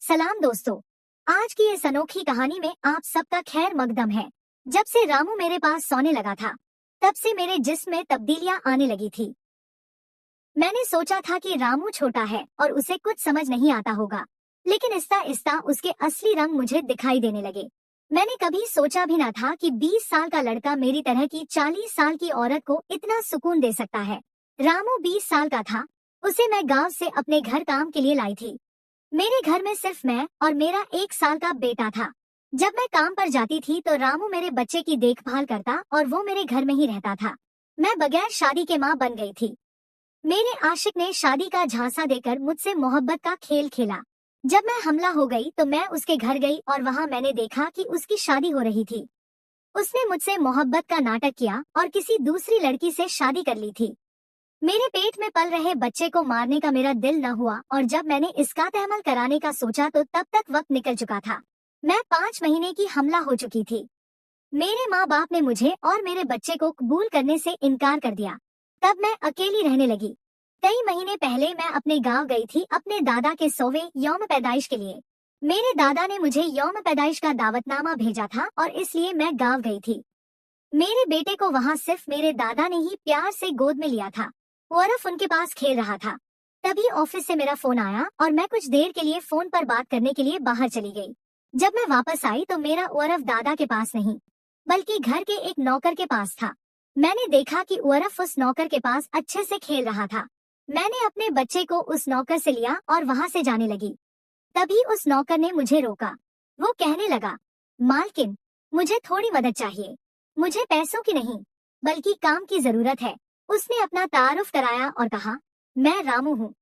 सलाम दोस्तों। आज की इस अनोखी कहानी में आप सबका खैर मकदम है। जब से रामू मेरे पास सोने लगा था, तब से मेरे जिस्म में तब्दीलियां आने लगी थी। मैंने सोचा था कि रामू छोटा है और उसे कुछ समझ नहीं आता होगा, लेकिन आहिस्ता आहिस्ता उसके असली रंग मुझे दिखाई देने लगे। मैंने कभी सोचा भी ना था कि 20 साल का लड़का मेरी तरह की 40 साल की औरत को इतना सुकून दे सकता है। रामू 20 साल का था। उसे मैं गांव से अपने घर काम के लिए लाई थी। मेरे घर में सिर्फ मैं और मेरा 1 साल का बेटा था। जब मैं काम पर जाती थी तो रामू मेरे बच्चे की देखभाल करता और वो मेरे घर में ही रहता था। मैं बगैर शादी के माँ बन गई थी। मेरे आशिक ने शादी का झांसा देकर मुझसे मोहब्बत का खेल खेला। जब मैं हमला हो गई तो मैं उसके घर गई और वहाँ मैंने देखा कि उसकी शादी हो रही थी। उसने मुझसे मोहब्बत का नाटक किया और किसी दूसरी लड़की से शादी कर ली थी। मेरे पेट में पल रहे बच्चे को मारने का मेरा दिल न हुआ और जब मैंने इसका तहमल कराने का सोचा तो तब तक वक्त निकल चुका था। मैं 5 महीने की हमला हो चुकी थी। मेरे माँ बाप ने मुझे और मेरे बच्चे को कबूल करने से इनकार कर दिया। तब मैं अकेली रहने लगी। कई महीने पहले मैं अपने गांव गई थी अपने दादा के 100वें यौम पैदाइश के लिए। मेरे दादा ने मुझे यौम पैदाइश का दावतनामा भेजा था और इसलिए मैं गांव गई थी। मेरे बेटे को वहाँ सिर्फ मेरे दादा ने ही प्यार से गोद में लिया था। उर्फ उनके पास खेल रहा था। तभी ऑफिस से मेरा फोन आया और मैं कुछ देर के लिए फोन पर बात करने के लिए बाहर चली गई। जब मैं वापस आई तो मेरा उर्फ दादा के पास नहीं, बल्कि घर के एक नौकर के पास था। मैंने देखा कि उर्फ उस नौकर के पास अच्छे से खेल रहा था। मैंने अपने बच्चे को उस नौकर से लिया और वहाँ से जाने लगी। तभी उस नौकर ने मुझे रोका। वो कहने लगा, मालकिन, मुझे थोड़ी मदद चाहिए। मुझे पैसों की नहीं, बल्कि काम की जरूरत है। उसने अपना तारुफ कराया और कहा, मैं रामू हूँ।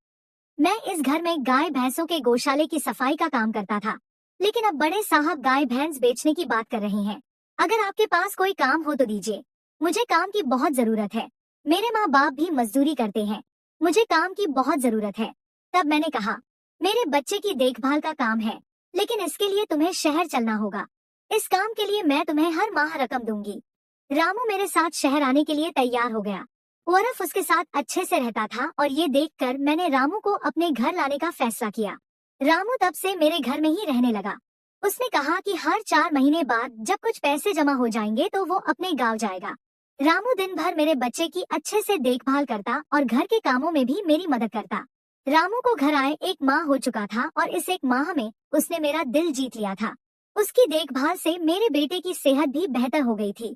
मैं इस घर में गाय भैंसों के गौशाले की सफाई का काम करता था, लेकिन अब बड़े साहब गाय भैंस बेचने की बात कर रहे हैं। अगर आपके पास कोई काम हो तो दीजिए। मुझे काम की बहुत जरूरत है। मेरे माँ बाप भी मजदूरी करते हैं। मुझे काम की बहुत जरूरत है। तब मैंने कहा, मेरे बच्चे की देखभाल का काम है, लेकिन इसके लिए तुम्हें शहर चलना होगा। इस काम के लिए मैं तुम्हें हर माह रकम दूंगी। रामू मेरे साथ शहर आने के लिए तैयार हो गया। उर्फ उसके साथ अच्छे से रहता था और ये देखकर मैंने रामू को अपने घर लाने का फैसला किया। रामू तब से मेरे घर में ही रहने लगा। उसने कहा कि हर 4 महीने बाद जब कुछ पैसे जमा हो जाएंगे तो वो अपने गांव जाएगा। रामू दिन भर मेरे बच्चे की अच्छे से देखभाल करता और घर के कामों में भी मेरी मदद करता। रामू को घर आए 1 माह हो चुका था और इस 1 माह में उसने मेरा दिल जीत लिया था। उसकी देखभाल से मेरे बेटे की सेहत भी बेहतर हो गई थी।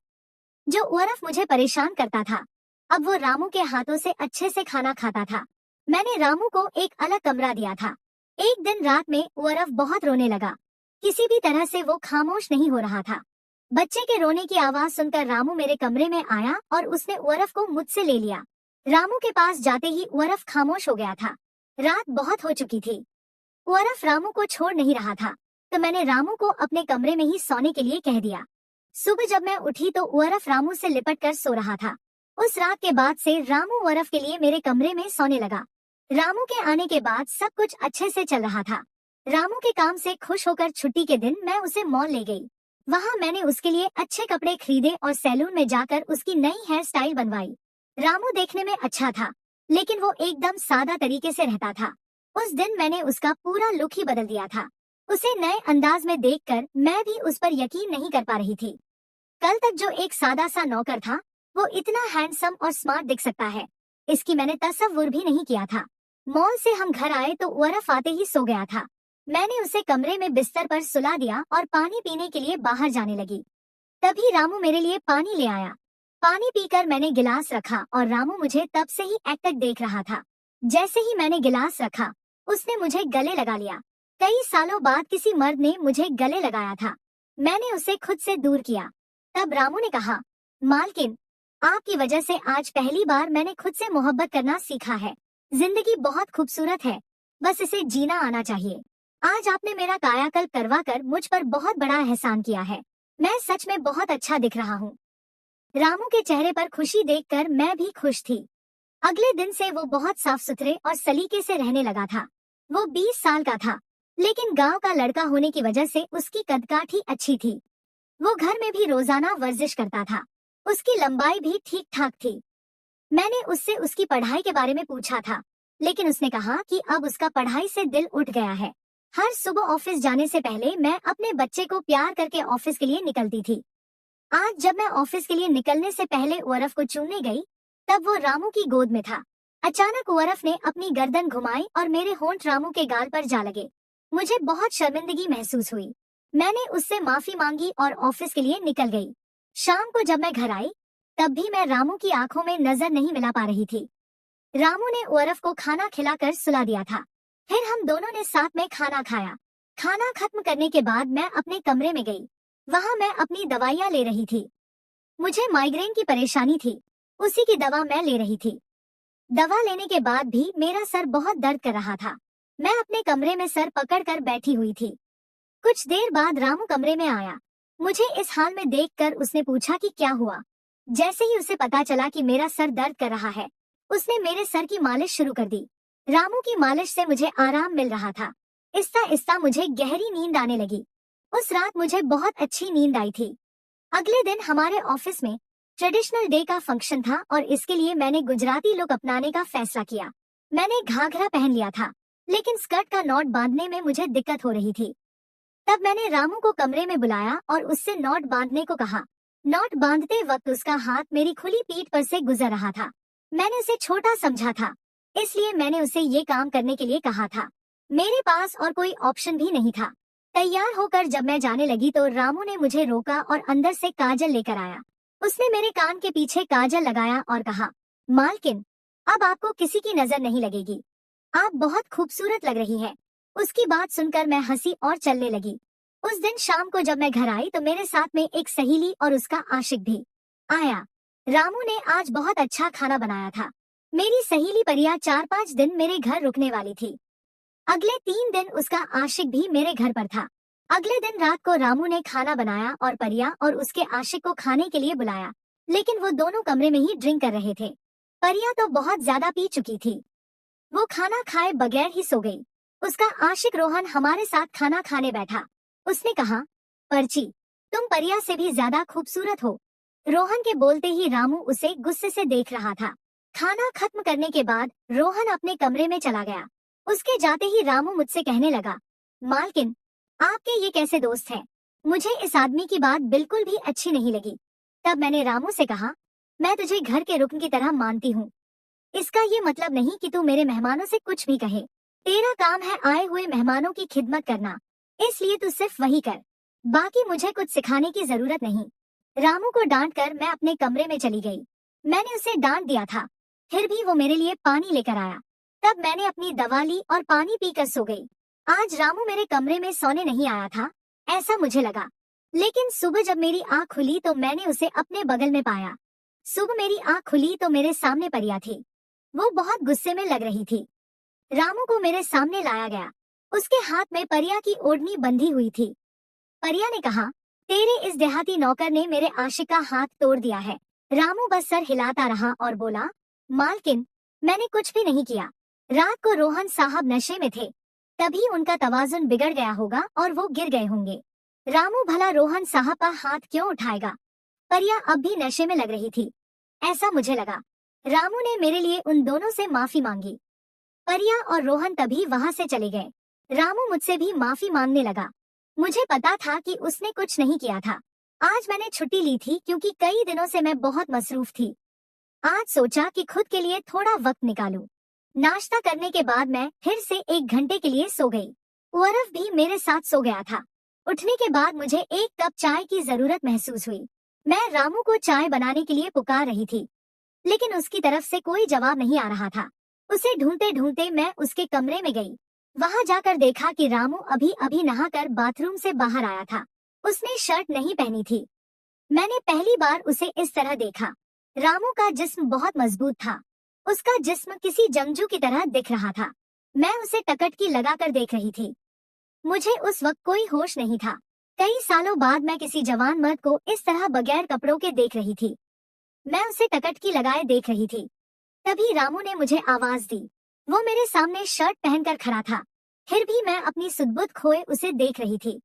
जो उर्फ मुझे परेशान करता था, अब वो रामू के हाथों से अच्छे से खाना खाता था। मैंने रामू को एक अलग कमरा दिया था। एक दिन रात में उर्फ बहुत रोने लगा। किसी भी तरह से वो खामोश नहीं हो रहा था। बच्चे के रोने की आवाज सुनकर रामू मेरे कमरे में आया और उसने उर्फ को मुझसे ले लिया। रामू के पास जाते ही उर्फ खामोश हो गया था। रात बहुत हो चुकी थी। उर्फ रामू को छोड़ नहीं रहा था, तो मैंने रामू को अपने कमरे में ही सोने के लिए कह दिया। सुबह जब मैं उठी तो उर्फ रामू से लिपट कर सो रहा था। उस रात के बाद से रामू उर्फ के लिए मेरे कमरे में सोने लगा। रामू के आने के बाद सब कुछ अच्छे से चल रहा था। रामू के काम से खुश होकर छुट्टी के दिन मैं उसे मॉल ले गई। वहाँ मैंने उसके लिए अच्छे कपड़े खरीदे और सैलून में जाकर उसकी नई हेयर स्टाइल बनवाई। रामू देखने में अच्छा था, लेकिन वो एकदम सादा तरीके से रहता था। उस दिन मैंने उसका पूरा लुक ही बदल दिया था। उसे नए अंदाज में देखकर मैं भी उस पर यकीन नहीं कर पा रही थी। कल तक जो एक सादा सा नौकर था, वो इतना हैंडसम और स्मार्ट दिख सकता है, इसकी मैंने तसव्वुर भी नहीं किया था। मॉल से हम घर आए तो उर्फ आते ही सो गया था। मैंने उसे कमरे में बिस्तर पर सुला दिया और पानी पीने के लिए बाहर जाने लगी। तभी रामू मेरे लिए पानी ले आया। पानी पीकर मैंने गिलास रखा और रामू मुझे तब से ही एकटक देख रहा था। जैसे ही मैंने गिलास रखा, उसने मुझे गले लगा लिया। कई सालों बाद किसी मर्द ने मुझे गले लगाया था। मैंने उसे खुद से दूर किया। तब रामू ने कहा, मालकिन, आपकी वजह से आज पहली बार मैंने खुद से मोहब्बत करना सीखा है। जिंदगी बहुत खूबसूरत है, बस इसे जीना आना चाहिए। आज आपने मेरा कायाकल्प करवा कर मुझ पर बहुत बड़ा एहसान किया है। मैं सच में बहुत अच्छा दिख रहा हूँ। रामू के चेहरे पर खुशी देखकर मैं भी खुश थी। अगले दिन से वो बहुत साफ सुथरे और सलीके से रहने लगा था। वो 20 साल का था, लेकिन गांव का लड़का होने की वजह से उसकी कदकाठी अच्छी थी। वो घर में भी रोजाना वर्जिश करता था। उसकी लंबाई भी ठीक ठाक थी। मैंने उससे उसकी पढ़ाई के बारे में पूछा था, लेकिन उसने कहा कि अब उसका पढ़ाई से दिल उठ गया है। हर सुबह ऑफिस जाने से पहले मैं अपने बच्चे को प्यार करके ऑफिस के लिए निकलती थी। आज जब मैं ऑफिस के लिए निकलने से पहले उर्फ को चूमने गई, तब वो रामू की गोद में था। अचानक उर्फ ने अपनी गर्दन घुमाई और मेरे होंठ रामू के गाल पर जा लगे। मुझे बहुत शर्मिंदगी महसूस हुई। मैंने उससे माफी मांगी और ऑफिस के लिए निकल गई। शाम को जब मैं घर आई, तब भी मैं रामू की आंखों में नजर नहीं मिला पा रही थी। रामू ने उर्फ को खाना खिलाकर सुला दिया था। फिर हम दोनों ने साथ में खाना खाया। खाना खत्म करने के बाद मैं अपने कमरे में गई। वहां मैं अपनी दवाइयां ले रही थी। मुझे माइग्रेन की परेशानी थी, उसी की दवा मैं ले रही थी। दवा लेने के बाद भी मेरा सर बहुत दर्द कर रहा था। मैं अपने कमरे में सर पकड़कर बैठी हुई थी। कुछ देर बाद रामू कमरे में आया। मुझे इस हाल में देखकर उसने पूछा कि क्या हुआ। जैसे ही उसे पता चला कि मेरा सर दर्द कर रहा है, उसने मेरे सर की मालिश शुरू कर दी। रामू की मालिश से मुझे आराम मिल रहा था। आहिस्ता आहिस्ता मुझे गहरी नींद आने लगी। उस रात मुझे बहुत अच्छी नींद आई थी। अगले दिन हमारे ऑफिस में ट्रेडिशनल डे का फंक्शन था और इसके लिए मैंने गुजराती लुक अपनाने का फैसला किया। मैंने घाघरा पहन लिया था, लेकिन स्कर्ट का नॉट बांधने में मुझे दिक्कत हो रही थी। तब मैंने रामू को कमरे में बुलाया और उससे नॉट बांधने को कहा। नॉट बांधते वक्त उसका हाथ मेरी खुली पीठ पर से गुजर रहा था। मैंने उसे छोटा समझा था, इसलिए मैंने उसे ये काम करने के लिए कहा था। मेरे पास और कोई ऑप्शन भी नहीं था। तैयार होकर जब मैं जाने लगी तो रामू ने मुझे रोका और अंदर से काजल लेकर आया। उसने मेरे कान के पीछे काजल लगाया और कहा, मालकिन, अब आपको किसी की नजर नहीं लगेगी। आप बहुत खूबसूरत लग रही हैं। उसकी बात सुनकर मैं हंसी और चलने लगी। उस दिन शाम को जब मैं घर आई तो मेरे साथ में एक सहेली और उसका आशिक भी आया। रामू ने आज बहुत अच्छा खाना बनाया था। मेरी सहेली परिया 4-5 दिन मेरे घर रुकने वाली थी। अगले 3 दिन उसका आशिक भी मेरे घर पर था। अगले दिन रात को रामू ने खाना बनाया और परिया और उसके आशिक को खाने के लिए बुलाया, लेकिन वो दोनों कमरे में ही ड्रिंक कर रहे थे। परिया तो बहुत ज्यादा पी चुकी थी। वो खाना खाए बगैर ही सो गई। उसका आशिक रोहन हमारे साथ खाना खाने बैठा। उसने कहा, पर्ची, तुम परिया से भी ज्यादा खूबसूरत हो। रोहन के बोलते ही रामू उसे गुस्से से देख रहा था। खाना खत्म करने के बाद रोहन अपने कमरे में चला गया। उसके जाते ही रामू मुझसे कहने लगा, मालकिन, आपके ये कैसे दोस्त हैं? मुझे इस आदमी की बात बिल्कुल भी अच्छी नहीं लगी। तब मैंने रामू से कहा, मैं तुझे घर के रुकन की तरह मानती हूँ। इसका ये मतलब नहीं कि तू मेरे मेहमानों से कुछ भी कहे। तेरा काम है आए हुए मेहमानों की खिदमत करना, इसलिए तू सिर्फ वही कर। बाकी मुझे कुछ सिखाने की जरूरत नहीं। रामू को डांट कर मैं अपने कमरे में चली गई। मैंने उसे डांट दिया था, फिर भी वो मेरे लिए पानी लेकर आया। तब मैंने अपनी दवा ली और पानी पीकर सो गई। आज रामू मेरे कमरे में सोने नहीं आया था, ऐसा मुझे लगा। लेकिन सुबह जब मेरी आँख खुली तो मैंने उसे अपने बगल में पाया। सुबह मेरी आँख खुली तो मेरे सामने परिया थी। वो बहुत गुस्से में लग रही थी। रामू को मेरे सामने लाया गया। उसके हाथ में परिया की ओढ़नी बंधी हुई थी। परिया ने कहा, तेरे इस देहाती नौकर ने मेरे आशिक का हाथ तोड़ दिया है। रामू बस सर हिलाता रहा और बोला, मालकिन, मैंने कुछ भी नहीं किया। रात को रोहन साहब नशे में थे, तभी उनका तवाजुन बिगड़ गया होगा और वो गिर गए होंगे। रामू भला रोहन साहब का हाथ क्यों उठाएगा? परिया अब भी नशे में लग रही थी, ऐसा मुझे लगा। रामू ने मेरे लिए उन दोनों से माफी मांगी। परिया और रोहन तभी वहां से चले गए। रामू मुझसे भी माफी मांगने लगा। मुझे पता था कि उसने कुछ नहीं किया था। आज मैंने छुट्टी ली थी क्योंकि कई दिनों से मैं बहुत मसरूफ थी। आज सोचा कि खुद के लिए थोड़ा वक्त निकालूं। नाश्ता करने के बाद मैं फिर से 1 घंटे के लिए सो गई। उर्फ भी मेरे साथ सो गया था। उठने के बाद मुझे 1 कप चाय की जरूरत महसूस हुई। मैं रामू को चाय बनाने के लिए पुकार रही थी, लेकिन उसकी तरफ से कोई जवाब नहीं आ रहा था। उसे ढूंढते ढूंढते मैं उसके कमरे में गई। वहां जाकर देखा कि रामू अभी अभी नहाकर बाथरूम से बाहर आया था। उसने शर्ट नहीं पहनी थी। मैंने पहली बार उसे इस तरह देखा। रामू का जिस्म बहुत मजबूत था। उसका जिस्म किसी जंगजू की तरह दिख रहा था। मैं उसे टकटकी लगाकर देख रही थी। मुझे उस वक्त कोई होश नहीं था। कई सालों बाद मैं किसी जवान मर्द को इस तरह बगैर कपड़ों के देख रही थी। मैं उसे टकटकी लगाए देख रही थी। तभी रामू ने मुझे आवाज दी। वो मेरे सामने शर्ट पहनकर खड़ा था, फिर भी मैं अपनी सुध-बुध खोए उसे देख रही थी।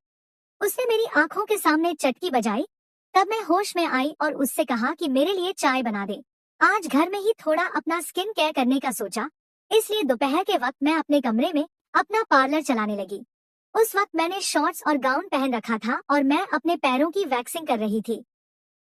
उसने मेरी आंखों के सामने चटकी बजाई। तब मैं होश में आई और उससे कहा कि मेरे लिए चाय बना दे। आज घर में ही थोड़ा अपना स्किन केयर करने का सोचा, इसलिए दोपहर के वक्त मैं अपने कमरे में अपना पार्लर चलाने लगी। उस वक्त मैंने शॉर्ट्स और गाउन पहन रखा था और मैं अपने पैरों की वैक्सिंग कर रही थी।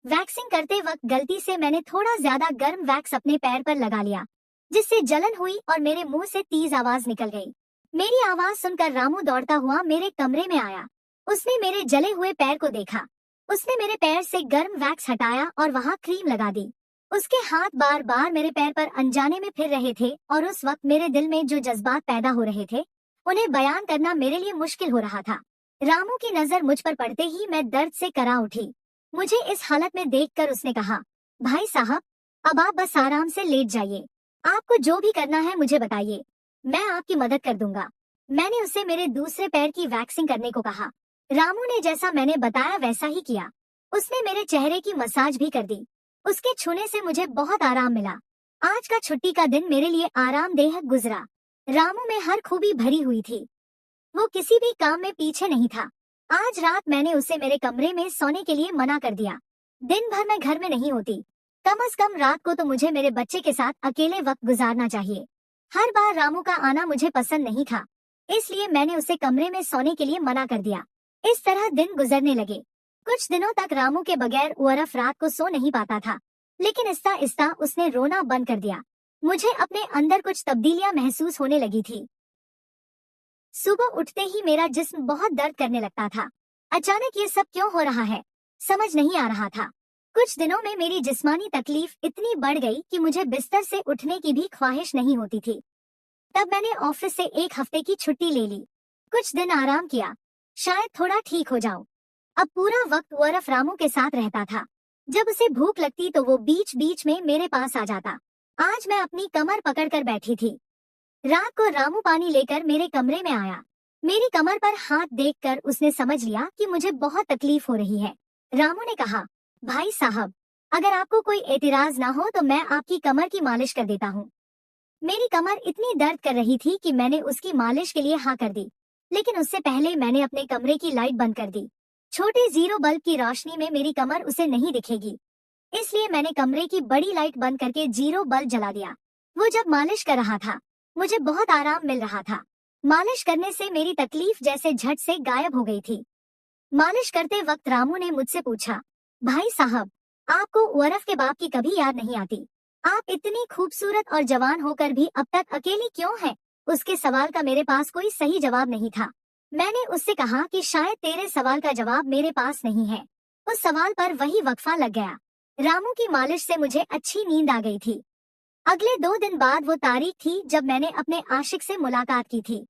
वैक्सिंग करते वक्त गलती से मैंने थोड़ा ज्यादा गर्म वैक्स अपने पैर पर लगा लिया, जिससे जलन हुई और मेरे मुंह से तेज आवाज निकल गई। मेरी आवाज सुनकर रामू दौड़ता हुआ मेरे कमरे में आया। उसने मेरे जले हुए पैर को देखा। उसने मेरे पैर से गर्म वैक्स हटाया और वहां क्रीम लगा दी। उसके हाथ बार बार मेरे पैर पर अनजाने में फिर रहे थे और उस वक्त मेरे दिल में जो जज्बात पैदा हो रहे थे उन्हें बयान करना मेरे लिए मुश्किल हो रहा था। रामू की नजर मुझ पर पड़ते ही मैं दर्द से करा उठी। मुझे इस हालत में देखकर उसने कहा, भाई साहब, अब आप बस आराम से लेट जाइए। आपको जो भी करना है मुझे बताइए, मैं आपकी मदद कर दूंगा। मैंने उससे मेरे दूसरे पैर की वैक्सिंग करने को कहा। रामू ने जैसा मैंने बताया वैसा ही किया। उसने मेरे चेहरे की मसाज भी कर दी। उसके छूने से मुझे बहुत आराम मिला। आज का छुट्टी का दिन मेरे लिए आरामदेह गुजरा। रामू में हर खूबी भरी हुई थी। वो किसी भी काम में पीछे नहीं था। आज रात मैंने उसे मेरे कमरे में सोने के लिए मना कर दिया। दिन भर मैं घर में नहीं होती। कम से कम रात को तो मुझे मेरे बच्चे के साथ अकेले वक्त गुजारना चाहिए। हर बार रामू का आना मुझे पसंद नहीं था, इसलिए मैंने उसे कमरे में सोने के लिए मना कर दिया। इस तरह दिन गुजरने लगे। कुछ दिनों तक रामू के बगैर उर्फ रात को सो नहीं पाता था, लेकिन आहिस्ता आहिस्ता उसने रोना बंद कर दिया। मुझे अपने अंदर कुछ तब्दीलियां महसूस होने लगी थी। सुबह उठते ही मेरा जिस्म बहुत दर्द करने लगता था। अचानक ये सब क्यों हो रहा है, समझ नहीं आ रहा था। कुछ दिनों में मेरी जिस्मानी तकलीफ इतनी बढ़ गई कि मुझे बिस्तर से उठने की भी ख्वाहिश नहीं होती थी। तब मैंने ऑफिस से 1 हफ्ते की छुट्टी ले ली। कुछ दिन आराम किया, शायद थोड़ा ठीक हो जाऊं। अब पूरा वक्त उर्फ रामू के साथ रहता था। जब उसे भूख लगती तो वो बीच बीच में मेरे पास आ जाता। आज मैं अपनी कमर पकड़कर बैठी थी। रात को रामू पानी लेकर मेरे कमरे में आया। मेरी कमर पर हाथ देखकर उसने समझ लिया कि मुझे बहुत तकलीफ हो रही है। रामू ने कहा, भाई साहब, अगर आपको कोई एतराज ना हो तो मैं आपकी कमर की मालिश कर देता हूँ। मेरी कमर इतनी दर्द कर रही थी कि मैंने उसकी मालिश के लिए हाँ कर दी, लेकिन उससे पहले मैंने अपने कमरे की लाइट बंद कर दी। छोटे 0 बल्ब की रोशनी में मेरी कमर उसे नहीं दिखेगी, इसलिए मैंने कमरे की बड़ी लाइट बंद करके 0 बल्ब जला दिया। वो जब मालिश कर रहा था मुझे बहुत आराम मिल रहा था। मालिश करने से मेरी तकलीफ जैसे झट से गायब हो गई थी। मालिश करते वक्त रामू ने मुझसे पूछा, भाई साहब, आपको उर्फ के बाप की कभी याद नहीं आती? आप इतनी खूबसूरत और जवान होकर भी अब तक अकेली क्यों हैं? उसके सवाल का मेरे पास कोई सही जवाब नहीं था। मैंने उससे कहा कि शायद तेरे सवाल का जवाब मेरे पास नहीं है। उस सवाल पर वही वक्फा लग गया। रामू की मालिश से मुझे अच्छी नींद आ गई थी। अगले 2 दिन बाद वो तारीख थी जब मैंने अपने आशिक से मुलाकात की थी।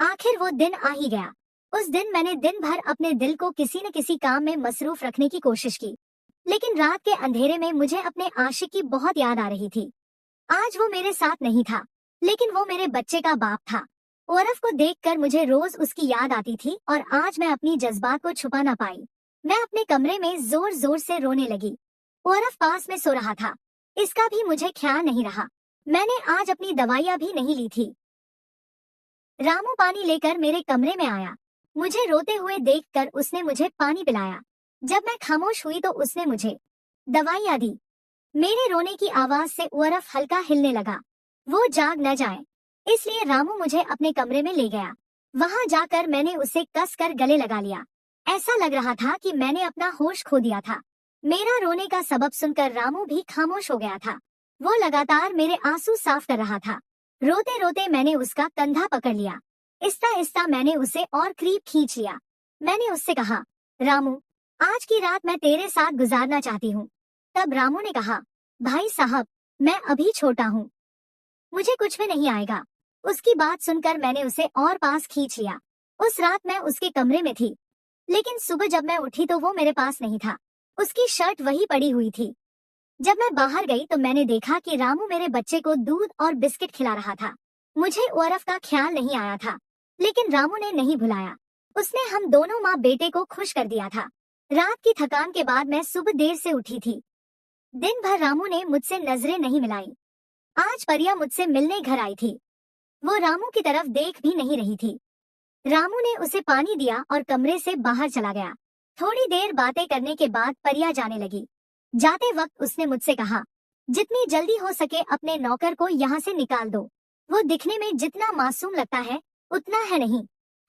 आखिर वो दिन आ ही गया। उस दिन मैंने दिन भर अपने दिल को किसी न किसी काम में मसरूफ रखने की कोशिश की, लेकिन रात के अंधेरे में मुझे अपने आशिक की बहुत याद आ रही थी। आज वो मेरे साथ नहीं था, लेकिन वो मेरे बच्चे का बाप था। उर्फ को देखकर मुझे रोज उसकी याद आती थी और आज मैं अपनी जज्बात को छुपा ना पाई। मैं अपने कमरे में जोर जोर से रोने लगी। उर्फ पास में सो रहा था, इसका भी मुझे ख्याल नहीं रहा। मैंने आज अपनी दवाइयाँ भी नहीं ली थी। रामू पानी लेकर मेरे कमरे में आया। मुझे रोते हुए देखकर उसने मुझे पानी पिलाया। जब मैं खामोश हुई तो उसने मुझे दवाइयाँ दी। मेरे रोने की आवाज से उर्फ हल्का हिलने लगा। वो जाग न जाए, इसलिए रामू मुझे अपने कमरे में ले गया। वहां जाकर मैंने उसे कसकर गले लगा लिया। ऐसा लग रहा था कि मैंने अपना होश खो दिया था। मेरा रोने का सबब सुनकर रामू भी खामोश हो गया था। वो लगातार मेरे आंसू साफ कर रहा था। रोते रोते मैंने उसका कंधा पकड़ लिया। आहिस्ता आहिस्ता मैंने उसे और करीब खींच लिया। मैंने उससे कहा, रामू, आज की रात मैं तेरे साथ गुजारना चाहती हूँ। तब रामू ने कहा, भाई साहब, मैं अभी छोटा हूँ, मुझे कुछ भी नहीं आएगा। उसकी बात सुनकर मैंने उसे और पास खींच लिया। उस रात मैं उसके कमरे में थी, लेकिन सुबह जब मैं उठी तो वो मेरे पास नहीं था। उसकी शर्ट वही पड़ी हुई थी। जब मैं बाहर गई तो मैंने देखा कि रामू मेरे बच्चे को दूध और बिस्किट खिला रहा था। मुझे उर्फ का ख्याल नहीं आया था, लेकिन रामू ने नहीं भुलाया। उसने हम दोनों माँ बेटे को खुश कर दिया था। रात की थकान के बाद मैं सुबह देर से उठी थी। दिन भर रामू ने मुझसे नजरें नहीं मिलाई। आज परिया मुझसे मिलने घर आई थी। वो रामू की तरफ देख भी नहीं रही थी। रामू ने उसे पानी दिया और कमरे से बाहर चला गया। थोड़ी देर बातें करने के बाद परिया जाने लगी। जाते वक्त उसने मुझसे कहा, जितनी जल्दी हो सके अपने नौकर को यहाँ से निकाल दो। वो दिखने में जितना मासूम लगता है उतना है नहीं।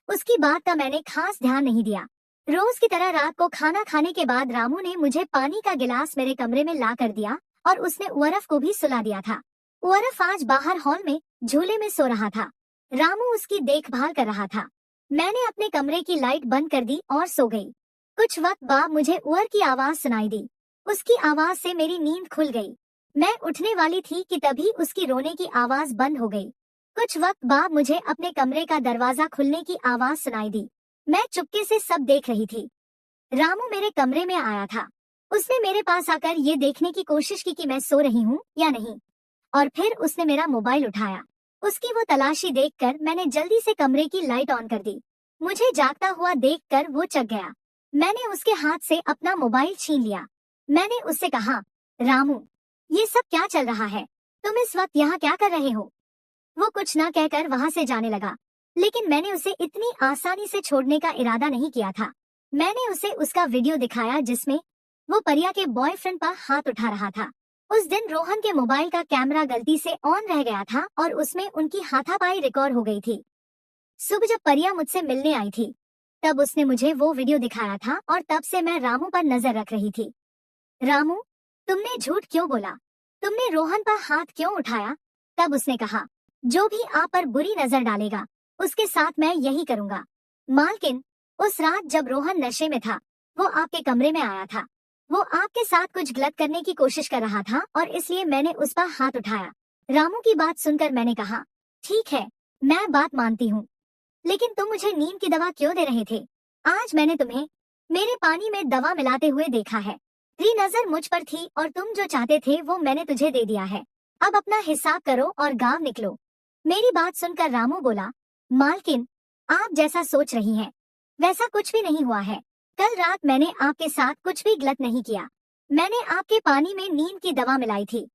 उसकी बात का मैंने खास ध्यान नहीं दिया। रोज की तरह रात को खाना खाने के बाद रामू ने मुझे पानी का गिलास मेरे कमरे में ला कर दिया और उसने उर्फ को भी सुला दिया था। उर्फ आज बाहर हॉल में झूले में सो रहा था। रामू उसकी देखभाल कर रहा था। मैंने अपने कमरे की लाइट बंद कर दी और सो गई। कुछ वक्त बाद मुझे उर्फ की आवाज सुनाई दी। उसकी आवाज से मेरी नींद खुल गई। मैं उठने वाली थी कि तभी उसकी रोने की आवाज बंद हो गई। कुछ वक्त बाद मुझे अपने कमरे का दरवाजा खुलने की आवाज सुनाई दी। मैं चुपके से सब देख रही थी। रामू मेरे कमरे में आया था। उसने मेरे पास आकर ये देखने की कोशिश की कि मैं सो रही हूँ या नहीं, और फिर उसने मेरा मोबाइल उठाया। उसकी वो तलाशी देखकर मैंने जल्दी से कमरे की लाइट ऑन कर दी। मुझे जागता हुआ देखकर वो चक गया। मैंने उसके हाथ से अपना मोबाइल छीन लिया। मैंने उससे कहा, रामू, ये सब क्या चल रहा है? तुम इस वक्त यहाँ क्या कर रहे हो? वो कुछ ना कहकर वहाँ से जाने लगा, लेकिन मैंने उसे इतनी आसानी से छोड़ने का इरादा नहीं किया था। मैंने उसे उसका वीडियो दिखाया जिसमें वो परिया के बॉयफ्रेंड पर हाथ उठा रहा था। उस दिन रोहन के मोबाइल का कैमरा गलती से ऑन रह गया था और उसमें उनकी हाथापाई रिकॉर्ड हो गई थी। सुबह जब परिया मुझसे मिलने आई थी तब उसने मुझे वो वीडियो दिखाया था और तब से मैं रामू पर नजर रख रही थी। रामू, तुमने झूठ क्यों बोला? तुमने रोहन पर हाथ क्यों उठाया? तब उसने कहा, जो भी आप पर बुरी नजर डालेगा उसके साथ मैं यही करूंगा। मालकिन, उस रात जब रोहन नशे में था वो आपके कमरे में आया था। वो आपके साथ कुछ गलत करने की कोशिश कर रहा था और इसलिए मैंने उस पर हाथ उठाया। रामू की बात सुनकर मैंने कहा, ठीक है, मैं बात मानती हूँ, लेकिन तुम मुझे नींद की दवा क्यों दे रहे थे? आज मैंने तुम्हें मेरे पानी में दवा मिलाते हुए देखा है। तेरी नजर मुझ पर थी और तुम जो चाहते थे वो मैंने तुझे दे दिया है। अब अपना हिसाब करो और गाँव निकलो। मेरी बात सुनकर रामू बोला, मालकिन, आप जैसा सोच रही हैं वैसा कुछ भी नहीं हुआ है। कल रात मैंने आपके साथ कुछ भी गलत नहीं किया। मैंने आपके पानी में नींद की दवा मिलाई थी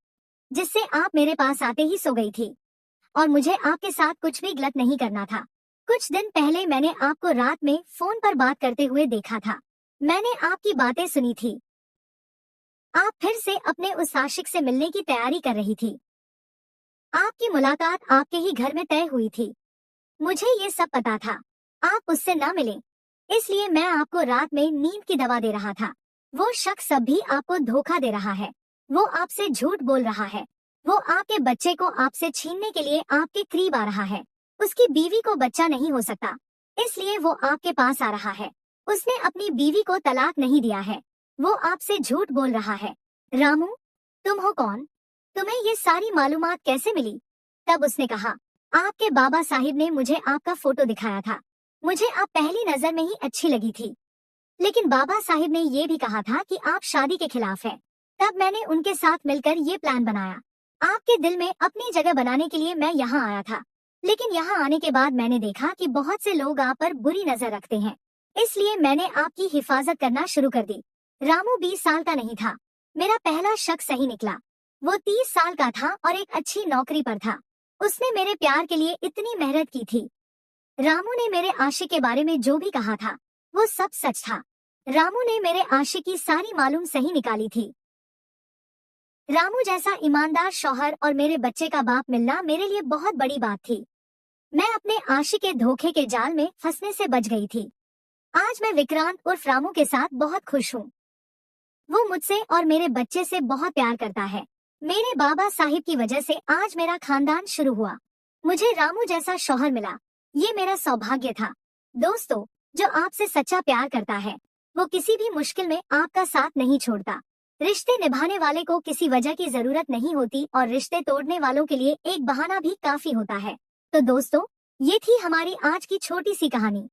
जिससे आप मेरे पास आते ही सो गई थी और मुझे आपके साथ कुछ भी गलत नहीं करना था। कुछ दिन पहले मैंने आपको रात में फोन पर बात करते हुए देखा था। मैंने आपकी बातें सुनी थी। आप फिर से अपने उस आशिक से मिलने की तैयारी कर रही थी। आपकी मुलाकात आपके ही घर में तय हुई थी। मुझे ये सब पता था। आप उससे न मिले, इसलिए मैं आपको रात में नींद की दवा दे रहा था। वो शख्स अब भी आपको धोखा दे रहा है। वो आपसे झूठ बोल रहा है। वो आपके बच्चे को आपसे छीनने के लिए आपके करीब आ रहा है। उसकी बीवी को बच्चा नहीं हो सकता, इसलिए वो आपके पास आ रहा है। उसने अपनी बीवी को तलाक नहीं दिया है। वो आपसे झूठ बोल रहा है। रामू, तुम हो कौन? तुम्हें ये सारी मालूमात कैसे मिली? तब उसने कहा, आपके बाबा साहिब ने मुझे आपका फोटो दिखाया था। मुझे आप पहली नजर में ही अच्छी लगी थी, लेकिन बाबा साहिब ने ये भी कहा था कि आप शादी के खिलाफ हैं। तब मैंने उनके साथ मिलकर ये प्लान बनाया। आपके दिल में अपनी जगह बनाने के लिए मैं यहाँ आया था, लेकिन यहाँ आने के बाद मैंने देखा कि बहुत से लोग आप पर बुरी नजर रखते हैं, इसलिए मैंने आपकी हिफाजत करना शुरू कर दी। रामू 20 साल का नहीं था। मेरा पहला शक सही निकला। वो 30 साल का था और एक अच्छी नौकरी पर था। उसने मेरे प्यार के लिए इतनी मेहनत की थी। रामू ने मेरे आशिक के बारे में जो भी कहा था वो सब सच था। रामू ने मेरे आशिक की सारी मालूम सही निकाली थी। रामू जैसा ईमानदार शौहर और मेरे बच्चे का बाप मिलना मेरे लिए बहुत बड़ी बात थी। मैं अपने आशिक के धोखे के जाल में फंसने से बच गई थी। आज मैं विक्रांत उर्फ रामू के साथ बहुत खुश हूँ। वो मुझसे और मेरे बच्चे से बहुत प्यार करता है। मेरे बाबा साहिब की वजह से आज मेरा खानदान शुरू हुआ। मुझे रामू जैसा शौहर मिला, ये मेरा सौभाग्य था। दोस्तों, जो आपसे सच्चा प्यार करता है वो किसी भी मुश्किल में आपका साथ नहीं छोड़ता। रिश्ते निभाने वाले को किसी वजह की जरूरत नहीं होती और रिश्ते तोड़ने वालों के लिए एक बहाना भी काफी होता है। तो दोस्तों, ये थी हमारी आज की छोटी सी कहानी।